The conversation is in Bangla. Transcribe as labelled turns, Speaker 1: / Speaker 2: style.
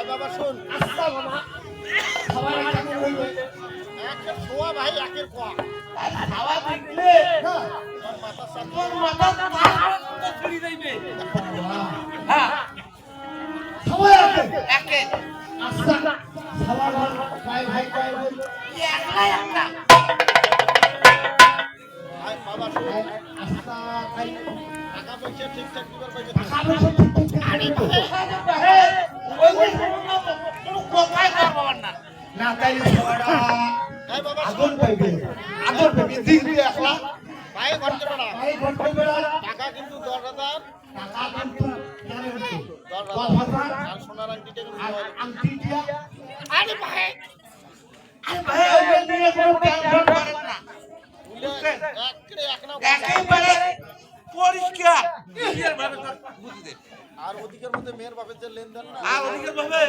Speaker 1: বাবা শোন,
Speaker 2: আচ্ছা বাবা সবাই কেমন হইবে
Speaker 1: একের ছোয়া ভাই একের কোয়া
Speaker 3: খাওয়া দেখলে
Speaker 1: মাথা সাথে
Speaker 3: তোর মাথা তো ছড়ি যাইবে। হ্যাঁ
Speaker 2: সবাই আছে
Speaker 3: একে
Speaker 2: আচ্ছা সবার ভাই ভাই ভাই
Speaker 3: একলা একলা
Speaker 1: ভাই বাবা শোন,
Speaker 2: আচ্ছা ভাই
Speaker 1: টাকা পয়সা ঠিকঠাক দিবার পাইবে
Speaker 2: খাবে ঠিক
Speaker 3: আরে
Speaker 2: ঠিক
Speaker 3: ওই কোনো কথাই করবো না।
Speaker 2: না তাই সবারা
Speaker 1: এই বাবা
Speaker 2: আগুন
Speaker 1: শোন,
Speaker 2: পাইবে আগুন পাইবে দিদি একলা
Speaker 1: ভাই ঘন্টা বেড়া
Speaker 2: ভাই ঘর পাইবে
Speaker 1: টাকা কিন্তু 10,000
Speaker 2: টাকা কিন্তু জানে হচ্ছে
Speaker 1: 10,000 আর সোনার আংটিটা কিন্তু
Speaker 2: আর
Speaker 1: দেওয়া
Speaker 2: আংটি দিয়া
Speaker 3: আরে ভাই
Speaker 2: ভাই ওই নিয়ে কোনো টেনশন
Speaker 3: করেন না।
Speaker 1: বুঝলে একের এক না
Speaker 3: একেবারে পরিষ্কার নিজের ভাবে বুঝি দে।
Speaker 1: আর ওদিকের মধ্যে মেয়ের বাপের যে লেনদেন না
Speaker 3: আর ওদিকে ভাবে